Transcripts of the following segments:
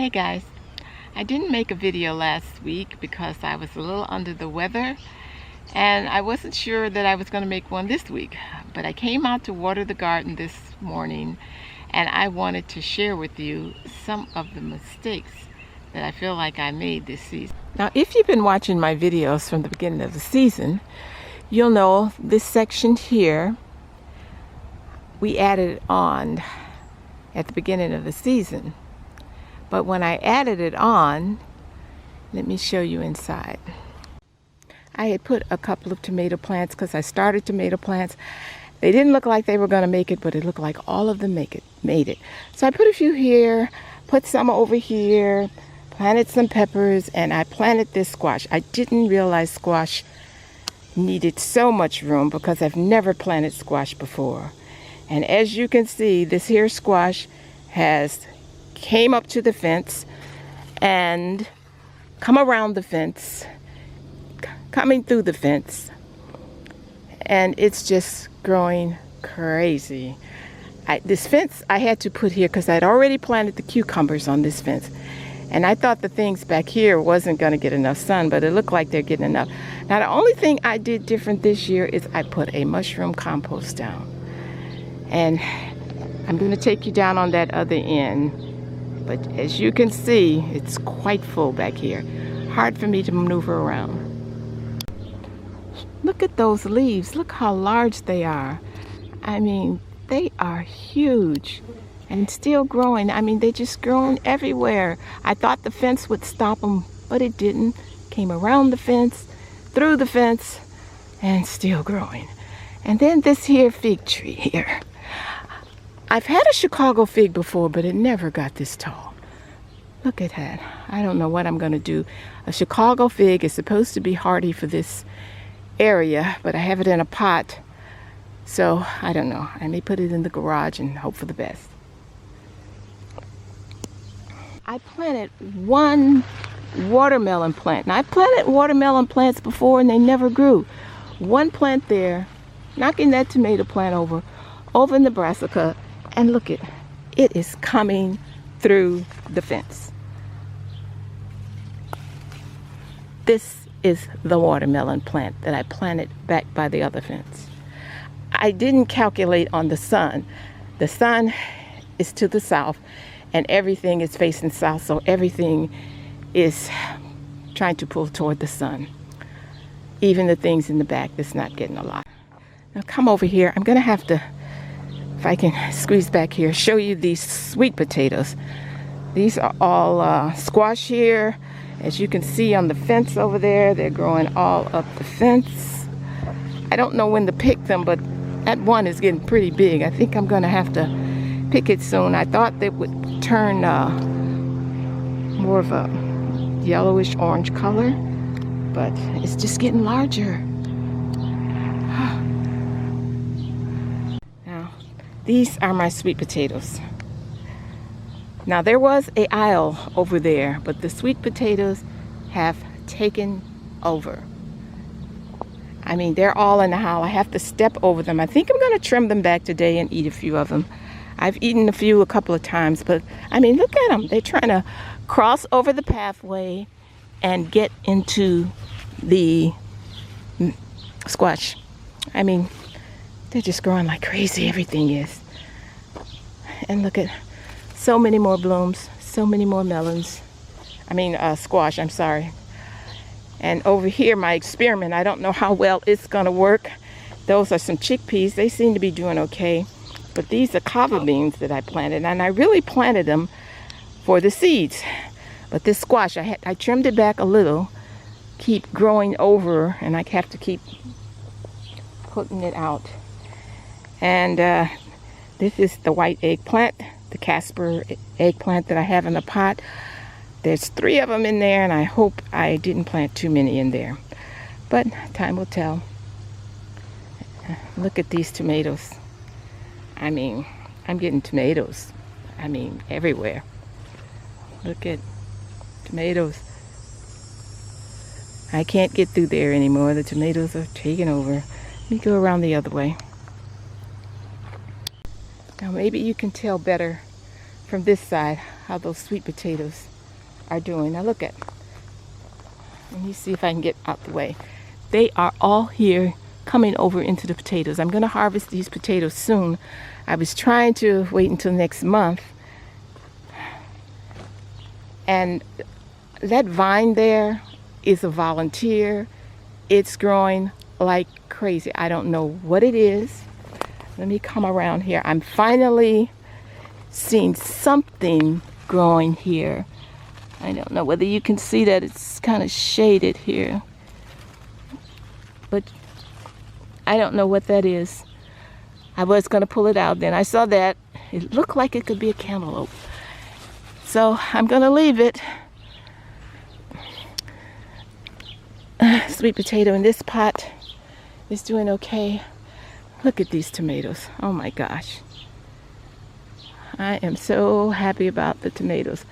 Hey guys, I didn't make a video last week because I was a little under the weather and I wasn't sure that I was going to make one this week, but I came out to water the garden this morning and I wanted to share with you some of the mistakes that I feel like I made this season. Now, if you've been watching my videos from the beginning of the season, you'll know this section here we added on at the beginning of the season. But when I added it on, let me show you inside. I had put a couple of tomato plants because I started tomato plants. They didn't look like they were going to make it, but it looked like all of them made it. So I put a few here, put some over here, planted some peppers, and I planted this squash. I didn't realize squash needed so much room because I've never planted squash before. And as you can see, this here squash came up to the fence and come around the fence, coming through the fence, and it's just growing crazy. This fence I had to put here because I'd already planted the cucumbers on this fence, and I thought the things back here wasn't going to get enough sun, but it looked like they're getting enough. Now the only thing I did different this year is I put a mushroom compost down, and I'm going to take you down on that other end. But as you can see, it's quite full back here. Hard for me to maneuver around. Look at those leaves. Look how large they are. I mean, they are huge and still growing. I mean, they're just growing everywhere. I thought the fence would stop them, but it didn't. Came around the fence, through the fence, and still growing. And then this here fig tree here. I've had a Chicago fig before, but it never got this tall. Look at that. I don't know what I'm going to do. A Chicago fig is supposed to be hardy for this area, but I have it in a pot. So, I don't know. I may put it in the garage and hope for the best. I planted one watermelon plant. Now, I planted watermelon plants before and they never grew. One plant there, knocking that tomato plant over in the brassica. And look it is coming through the fence. This is the watermelon plant that I planted back by the other fence. I didn't calculate on the sun. The sun is to the south and everything is facing south, so everything is trying to pull toward the sun. Even the things in the back that's not getting a lot. Now come over here. I'm gonna have to, if I can squeeze back here, show you these sweet potatoes. These are all squash here. As you can see on the fence over there, they're growing all up the fence. I don't know when to pick them, but that one is getting pretty big. I think I'm gonna have to pick it soon. I thought they would turn more of a yellowish orange color, but it's just getting larger. These are my sweet potatoes. Now there was an aisle over there, but the sweet potatoes have taken over. I mean, they're all in the aisle. I have to step over them. I think I'm going to trim them back today and eat a few of them. I've eaten a couple of times, but I mean, look at them. They're trying to cross over the pathway and get into the squash. I mean, they're just growing like crazy. Everything is. And look at so many more blooms, so many more melons. Squash, I'm sorry. And over here, my experiment, I don't know how well it's going to work. Those are some chickpeas. They seem to be doing okay. But these are cava beans that I planted. And I really planted them for the seeds. But this squash, I trimmed it back a little. Keep growing over, and I have to keep putting it out. And this is the white eggplant, the Casper eggplant that I have in the pot. There's 3 of them in there, and I hope I didn't plant too many in there. But time will tell. Look at these tomatoes. I mean, I'm getting tomatoes. I mean, everywhere. Look at tomatoes. I can't get through there anymore. The tomatoes are taking over. Let me go around the other way. Now maybe you can tell better from this side how those sweet potatoes are doing. Now look at, let me see if I can get out the way. They are all here coming over into the potatoes. I'm going to harvest these potatoes soon. I was trying to wait until next month. And that vine there is a volunteer. It's growing like crazy. I don't know what it is. Let me come around here. I'm finally seeing something growing here. I don't know whether you can see that. It's kind of shaded here. But I don't know what that is. I was going to pull it out then. I saw that. It looked like it could be a cantaloupe. So I'm going to leave it. Sweet potato in this pot is doing okay. Look at these tomatoes. Oh my gosh. I am so happy about the tomatoes.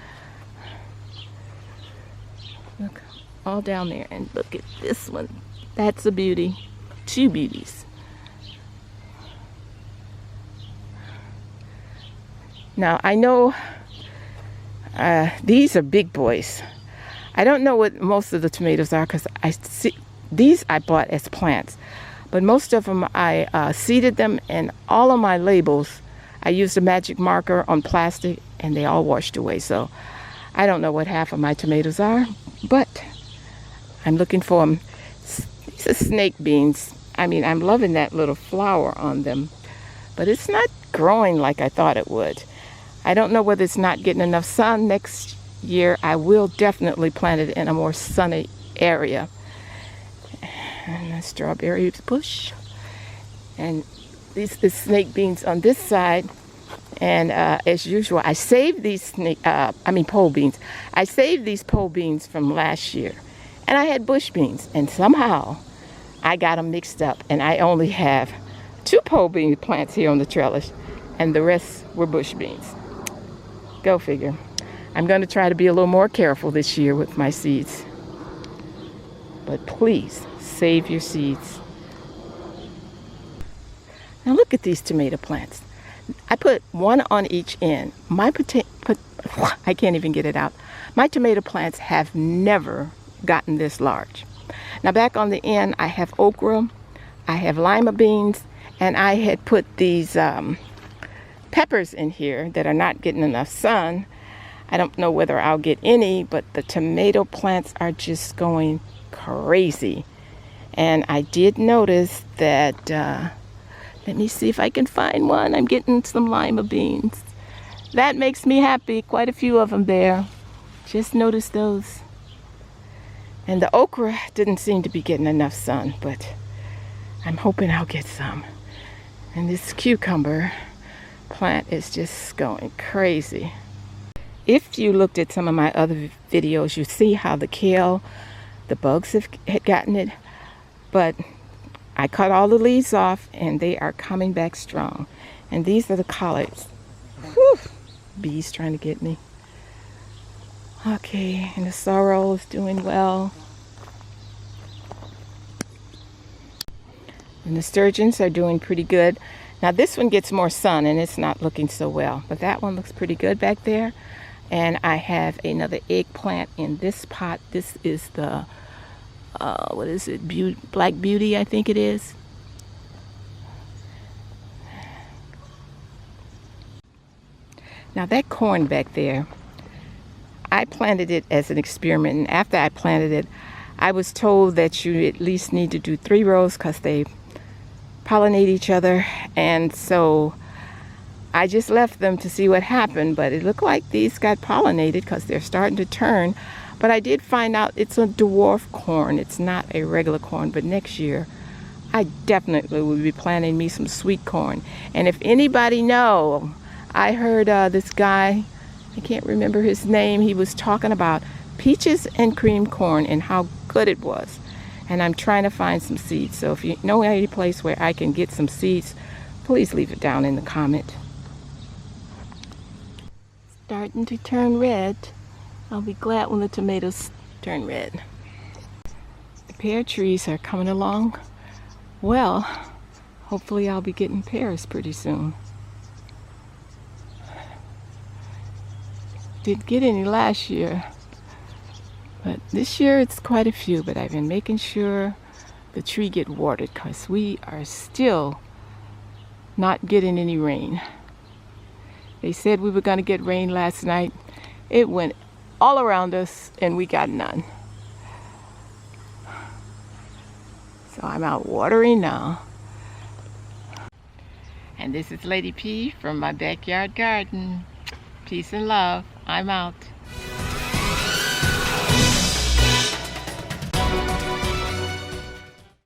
Look, all down there. And look at this one. That's a beauty. Two beauties. Now, I know these are big boys. I don't know what most of the tomatoes are because I see these I bought as plants. But most of them I seeded them, and all of my labels I used a magic marker on plastic and they all washed away. So I don't know what half of my tomatoes are, but I'm looking for them. These are snake beans. I mean, I'm loving that little flower on them, but it's not growing like I thought it would. I don't know whether it's not getting enough sun. Next year I will definitely plant it in a more sunny area. And a strawberry bush. And these the snake beans on this side. And as usual, I saved these pole beans. I saved these pole beans from last year. And I had bush beans. And somehow I got them mixed up. And I only have 2 pole bean plants here on the trellis. And the rest were bush beans. Go figure. I'm going to try to be a little more careful this year with my seeds. But please, save your seeds. Now look at these tomato plants. I put one on each end. I can't even get it out. My tomato plants have never gotten this large. Now back on the end, I have okra, I have lima beans, and I had put these peppers in here that are not getting enough sun. I don't know whether I'll get any, but the tomato plants are just going crazy. And I did notice that, let me see if I can find one. I'm getting some lima beans. That makes me happy. Quite a few of them there. Just noticed those. And the okra didn't seem to be getting enough sun, but I'm hoping I'll get some. And this cucumber plant is just going crazy. If you looked at some of my other videos, you see how the kale, the bugs had gotten it. But I cut all the leaves off and they are coming back strong. And these are the collards. Whew, bees trying to get me. Okay, and the sorrel is doing well. And the sturgeons are doing pretty good. Now this one gets more sun and it's not looking so well. But that one looks pretty good back there. And I have another eggplant in this pot. This is the, what is it? Black Beauty, I think it is. Now that corn back there, I planted it as an experiment. And after I planted it, I was told that you at least need to do 3 rows because they pollinate each other. And so I just left them to see what happened, but it looked like these got pollinated because they're starting to turn. But I did find out it's a dwarf corn. It's not a regular corn, but next year I definitely will be planting me some sweet corn. And if anybody know, I heard this guy, I can't remember his name, he was talking about peaches and cream corn and how good it was. And I'm trying to find some seeds. So if you know any place where I can get some seeds, please leave it down in the comment. Starting to turn red. I'll be glad when the tomatoes turn red. The pear trees are coming along well. Hopefully I'll be getting pears pretty soon. Didn't get any last year. But this year it's quite a few, but I've been making sure the tree get watered because we are still not getting any rain. They said we were going to get rain last night. It went all around us and we got none. So I'm out watering now. And this is Lady P from my backyard garden. Peace and love. I'm out.